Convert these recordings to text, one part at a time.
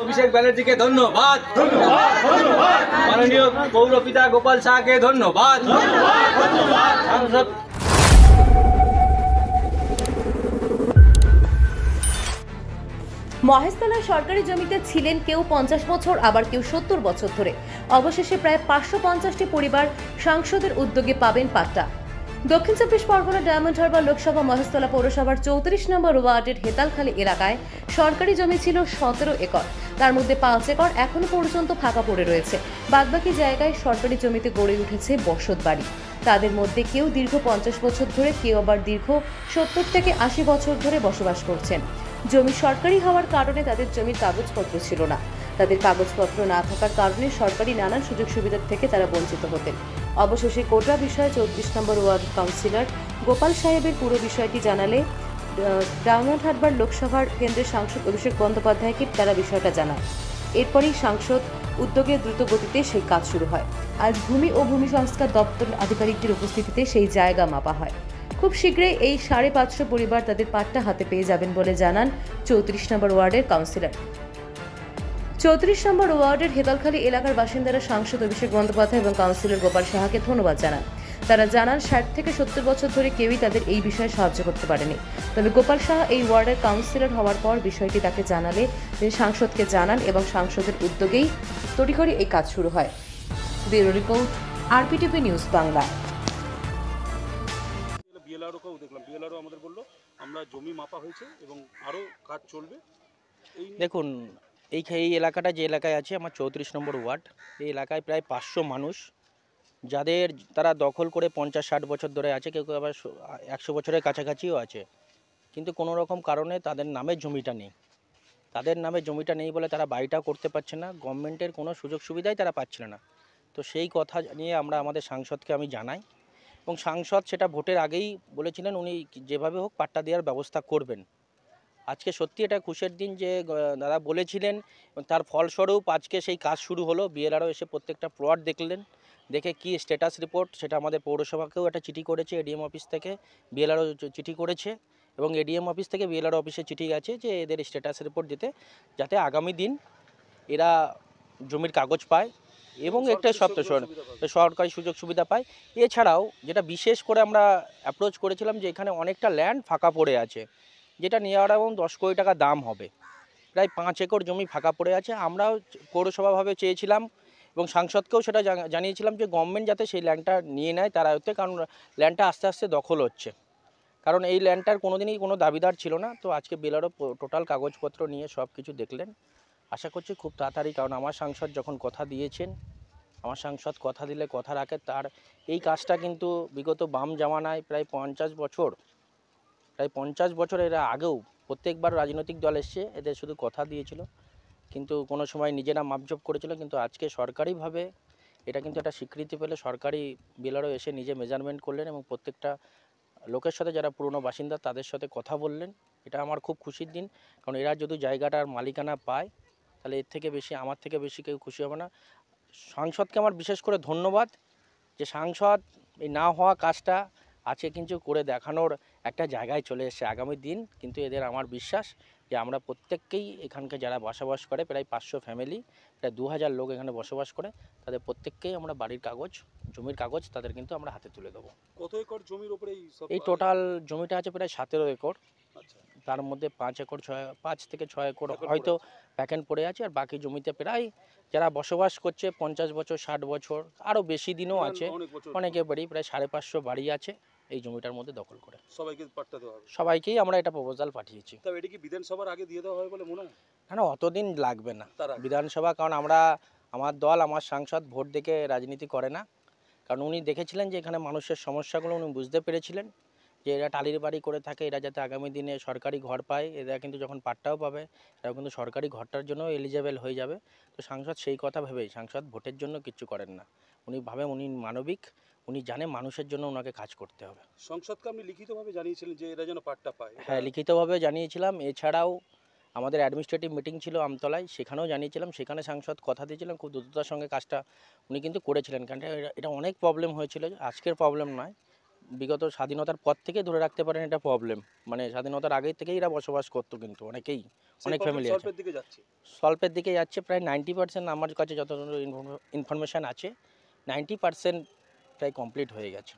অভিষেক ব্যানার্জিকে ধন্যবাদ, মাননীয় পৌরপিতা গোপাল শাহকে ধন্যবাদ। সাংসদ মহেশতলায় সরকারি জমিতে ছিলেন কেউ 50 বছর, আবার কেউ 70 বছর ধরে। অবশেষে প্রায় 550টি পরিবার সাংসদের উদ্যোগে পাবেন পাট্টা। দক্ষিণ চব্বিশ পরগনা ডায়মন্ড হারবার লোকসভা মহেশতলা পৌরসভার 34 নম্বর ওয়ার্ডের হেতালখালী এলাকায় সরকারি জমি ছিল 17 একর। তার মধ্যে 5 একর এখনো পর্যন্ত ফাঁকা পড়ে রয়েছে। বাদবাকি জায়গায় সরকারি জমিতে গড়ে উঠেছে বসত বাড়ি। তাদের মধ্যে কেউ দীর্ঘ 50 বছর ধরে, কেউ আবার দীর্ঘ 70 থেকে 80 বছর ধরে বসবাস করছেন। জমি সরকারি হওয়ার কারণে তাদের জমির কাগজপত্র ছিল না। তাদের কাগজপত্র না থাকার কারণে সরকারি নানান সুযোগ সুবিধা থেকে তারা বঞ্চিত হতেন। অবশেষে কোটা বিষয়ে 34 নম্বর ওয়ার্ড কাউন্সিলর গোপাল সাহেবের পুরো বিষয়টি জানালে ডায়মন্ড হারবার লোকসভার কেন্দ্রের সাংসদ অভিষেক বন্দ্যোপাধ্যায়কে তারা বিষয়টা জানায়। এরপরেই সাংসদ উদ্যোগে দ্রুত গতিতে সেই কাজ শুরু হয়। আজ ভূমি ও ভূমি সংস্কার দপ্তর আধিকারিকদের উপস্থিতিতে সেই জায়গা মাপা হয়। খুব শীঘ্রই এই 550 পরিবার তাদের পাট্টা হাতে পেয়ে যাবেন বলে জানান 34 নম্বর ওয়ার্ডের কাউন্সিলর। 34 নম্বর ওয়ার্ডের হেতালখালী এলাকার বাসিন্দারা সাংসদ অভিষেক বন্দ্যোপাধ্যায় এবং কাউন্সিলর গোপাল সাহাকে ধন্যবাদ জানান। তারা জানান 60 থেকে 70 বছর ধরে কেউই তাদের এই বিষয়ে সাহায্য করতে পারেনি। তবে গোপাল সাহা এই ওয়ার্ডের কাউন্সিলর হওয়ার পর বিষয়টি তাকে জানালে তিনি সাংসদকে জানান এবং সাংসদের উদ্যোগেই তড়িঘড়ি এই কাজ শুরু হয়। Bureau report, RPTV news Bangla. বিএলআরওকেও দেখলাম, বিএলআরও আমাদের বললো আমরা জমি মাপা হয়েছে এবং আরও কাজ চলবে। দেখুন, এই এলাকাটা যে এলাকায় আছে আমার 34 নম্বর ওয়ার্ড, এই এলাকায় প্রায় 500 মানুষ যাদের তারা দখল করে 50-60 বছর ধরে আছে, কেউ কেউ আবার 100 বছরের কাছাকাছিও আছে, কিন্তু কোনো রকম কারণে তাদের নামে জমিটা নেই। তাদের নামে জমিটা নেই বলে তারা বাড়িটা করতে পারছে না, গভর্নমেন্টের কোনো সুযোগ সুবিধাই তারা পাচ্ছিল না। তো সেই কথা নিয়ে আমরা আমাদের সাংসদকে আমি জানাই এবং সাংসদ সেটা ভোটের আগেই বলেছিলেন উনি যেভাবে হোক পাট্টা দেওয়ার ব্যবস্থা করবেন। আজকে সত্যি এটা খুশির দিন যে দাদা বলেছিলেন, তার ফলস্বরূপ আজকে সেই কাজ শুরু হলো। বিএলআরও এসে প্রত্যেকটা প্লট দেখলেন, দেখে কি স্ট্যাটাস রিপোর্ট সেটা আমাদের পৌরসভাকেও একটা চিঠি করেছে, এডিএম অফিস থেকে বিএলআরও চিঠি করেছে এবং এডিএম অফিস থেকে বিএলআরও অফিসে চিঠি গেছে যে এদের স্ট্যাটাস রিপোর্ট দিতে, যাতে আগামী দিন এরা জমির কাগজ পায় এবং একটা সরকারি সুযোগ সুবিধা পায়। এছাড়াও যেটা বিশেষ করে আমরা অ্যাপ্রোচ করেছিলাম যে এখানে অনেকটা ল্যান্ড ফাঁকা পড়ে আছে, যেটা নেওয়ার এবং 10 কোটি টাকা দাম হবে। প্রায় 5 একর জমি ফাঁকা পড়ে আছে। আমরাও পৌরসভাভাবে চেয়েছিলাম এবং সাংসদকেও সেটা জানিয়েছিলাম যে গভর্নমেন্ট যাতে সেই ল্যান্ডটা নিয়ে নেয় তার আয়ত্তে, কারণ ল্যান্ডটা আস্তে আস্তে দখল হচ্ছে। কারণ এই ল্যান্ডটার কোনোদিনই কোনো দাবিদার ছিল না। তো আজকে বিএলআরও টোটাল কাগজপত্র নিয়ে সব কিছু দেখলেন। আশা করছি খুব তাড়াতাড়ি, কারণ আমার সাংসদ যখন কথা দিয়েছেন, আমার সাংসদ কথা দিলে কথা রাখে। তার এই কাজটা কিন্তু বিগত বাম জামানায় প্রায় 50 বছর এর আগেও প্রত্যেকবার রাজনৈতিক দল এসছে, এদের শুধু কথা দিয়েছিল, কিন্তু কোনো সময় নিজেরা মাপজোপ করেছিল। কিন্তু আজকে সরকারিভাবে এটা কিন্তু একটা স্বীকৃতি পেলে সরকারি বিএলআরও এসে নিজে মেজারমেন্ট করলেন এবং প্রত্যেকটা লোকের সাথে যারা পুরনো বাসিন্দা তাদের সাথে কথা বললেন। এটা আমার খুব খুশির দিন, কারণ এরা যদি জায়গাটার মালিকানা পায় তাহলে এর থেকে বেশি, আমার থেকে বেশি কেউ খুশি হবে না। সাংসদকে আমার বিশেষ করে ধন্যবাদ যে সাংসদ এই না হওয়া কাজটা আছে কিন্তু করে দেখানোর একটা জায়গায় চলে এসেছে। আগামী দিন কিন্তু এদের আমার বিশ্বাস যে আমরা প্রত্যেককেই এখানকে যারা বসবাস করে, প্রায় 500 ফ্যামিলি, প্রায় 2000 লোক এখানে বসবাস করে, তাদের প্রত্যেককেই আমরা বাড়ির কাগজ, জমির কাগজ তাদের কিন্তু আমরা হাতে তুলে দেবো। কত একর জমির উপরে এই টোটাল জমিটা আছে প্রায় 17 একর। আচ্ছা, তার মধ্যে 5 থেকে 6 একর হয়তো ভ্যাকেন্ট পড়ে আছে, আর বাকি জমিতে প্রায় যারা বসবাস করছে 50 বছর, 60 বছর, আরও বেশি দিনও আছে, অনেকে বাড়ি, প্রায় 550 বাড়ি আছে এই জমিটার মধ্যে দখল করে। সবাইকে পাট্টা দেওয়া হবে? সবাইকেই আমরা এটা প্রপোজাল পাঠিয়েছি। তবে এটা কি বিধানসভার আগে দিয়ে দেওয়া হবে বলে মনে হয়? না, অতদিন লাগবে না বিধানসভা, কারণ আমার দল, আমার সাংসদ ভোট দেখে রাজনীতি করে না। কারণ উনি দেখেছিলেন যে এখানে মানুষের সমস্যাগুলো উনি বুঝতে পেরেছিলেন যে এরা টালির বাড়ি করে থাকে, এরা যাতে আগামী দিনে সরকারি ঘর পায়, এরা কিন্তু যখন পাট্টাও পাবে এরা কিন্তু সরকারি ঘরটার জন্য এলিজেবল হয়ে যাবে। তো সাংসদ সেই কথা ভেবেই, সাংসদ ভোটের জন্য কিচ্ছু করেন না, উনি ভাবেন উনি মানবিক, উনি জানে মানুষের জন্য ওনাকে কাজ করতে হবে। সংসদকে আপনি লিখিতভাবে জানিয়েছিলেন যে এরা যেন পাট্টা পায়? হ্যাঁ, লিখিতভাবে জানিয়েছিলাম। এছাড়াও আমাদের অ্যাডমিনিস্ট্রেটিভ মিটিং ছিল আমতলায়, সেখানেও জানিয়েছিলাম। সেখানে সাংসদ কথা দিয়েছিলেন খুব দ্রুততার সঙ্গে কাজটা উনি কিন্তু করেছিলেন, কারণ এটা অনেক প্রবলেম হয়েছিল, আজকের প্রবলেম নয়, বিগত স্বাধীনতার পর থেকে ধরে রাখতে পারেন, এটা প্রবলেম। মানে স্বাধীনতার আগের থেকেই এরা বসবাস করতো, কিন্তু অনেকেই, অনেক ফ্যামিলি আছে স্বল্পের দিকে যাচ্ছে। স্বল্পের দিকে যাচ্ছে। প্রায় 90% আমার কাছে যত ইনফরমেশান আছে 90% প্রায় কমপ্লিট হয়ে গেছে।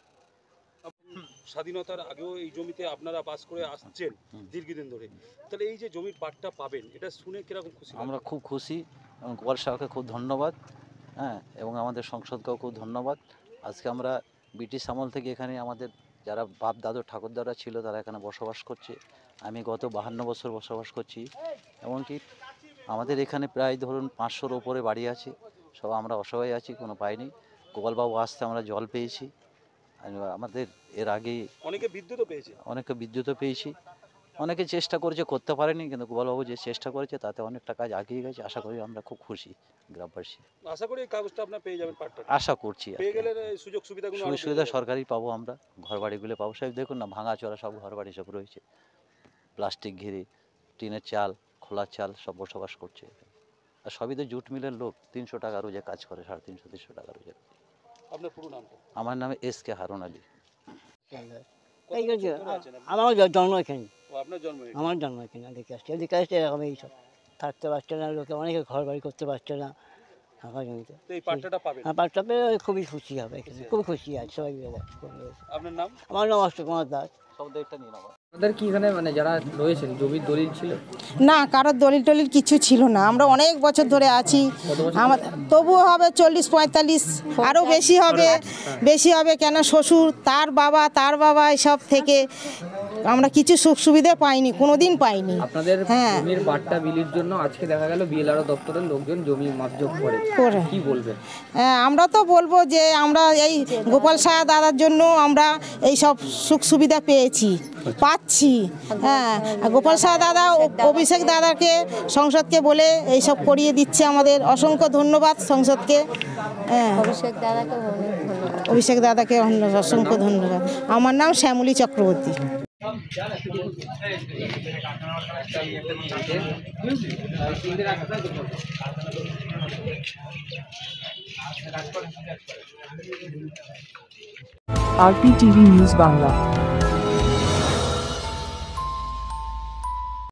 স্বাধীনতার আগেও এই জমিতে আপনারা বাস করে আসছেন দীর্ঘদিন ধরে, তাহলে এই যে জমির পাট্টা পাবেন এটা শুনে কিরকম খুশি? আমরা খুব খুশি এবং গোপাল সাহাকে খুব ধন্যবাদ, হ্যাঁ, এবং আমাদের সংসদকেও খুব ধন্যবাদ। আজকে আমরা ব্রিটিশ আমল থেকে এখানে আমাদের যারা বাপ দাদু ঠাকুরদারা ছিল তারা এখানে বসবাস করছে। আমি গত 52 বছর বসবাস করছি। এমনকি আমাদের এখানে প্রায় ধরুন 500-র ওপরে বাড়ি আছে। সব আমরা অসহায় আছি, কোনো পাইনি। গোপালবাবু আসতে আমরা জল পেয়েছি। আমাদের এর আগে অনেকে বিদ্যুৎও পেয়েছে। অনেকে বিদ্যুৎও পেয়েছি। অনেকে চেষ্টা করেছে, করতে পারেনি, কিন্তু গোপালবাবু যে চেষ্টা করেছে তাতে অনেকটা কাজ এগিয়ে গেছে। আশা করি আমরা খুব খুশি গ্রামবাসী। আশা করি এই কাগজটা আপনারা পেয়ে যাবেন, পাট্টা আশা করছি পেয়ে গেলে সুযোগ সুবিধাগুলো সুযোগ সুবিধা সরকারি পাবো, আমরা ঘর বাড়িগুলো পাবো। সব দেখুন না, ভাঙা চোরা সব ঘর বাড়ি সব রয়েছে, প্লাস্টিক ঘিরে, টিনের চাল, খোলার চাল সব বসবাস করছে। আর সবই তো জুট মিলের লোক, 300 টাকা রোজে কাজ করে, 350-400 টাকা রোজে। আপনার পুরো নামটা? আমার নামে SK হারুন আলী। এই যে আমার জন্ম এখানে, আপনার জন্ম এখানে? আমার জন্ম এখানে। এদিকে আসতে এরকম এইসব থাকতে পারছে না, লোকে অনেকে ঘর বাড়ি করতে পারছে না ফাঁকা জমিতে। তো এই পাট্টাটা পাবেন? হ্যাঁ, পাট্টা পেয়ে খুবই খুশি হবে এখানে, খুব খুশি আছে সবাই মিলে। আপনার নাম? আমার নাম অশোক কুমার দাস। শব্দটা নিয়ে নেবো। আপনাদের কি এখানে মানে যারা রয়েছেন জমির দলিল ছিল? না, কারোর দলিল টলিল কিছু ছিল না। আমরা অনেক বছর ধরে আছি। আমার তবুও হবে 40-45, আরও বেশি হবে কেন শ্বশুর, তার বাবা এসব থেকে আমরা কিছু সুখ সুবিধা পাইনি, কোনো দিন পাইনি। আপনাদের হ্যাঁ। জমির পাট্টা বিলির জন্য আজকে দেখা গেল বিএলআরও দপ্তরের লোকজন জমি মাপজোক করে, কি বলবেন? হ্যাঁ, আমরা তো বলবো যে আমরা এই গোপাল সাহা দাদার জন্য আমরা এই সব সুখ সুবিধা পাচ্ছি। হ্যাঁ, গোপাল সাহা দাদা, অভিষেক দাদাকে, সংসদকে বলে এইসব করিয়ে দিচ্ছে আমাদের। অসংখ্য ধন্যবাদ সংসদকে। হ্যাঁ, অভিষেক দাদাকে অসংখ্য ধন্যবাদ। আমার নাম শ্যামলী চক্রবর্তী। RPTV news Bangla.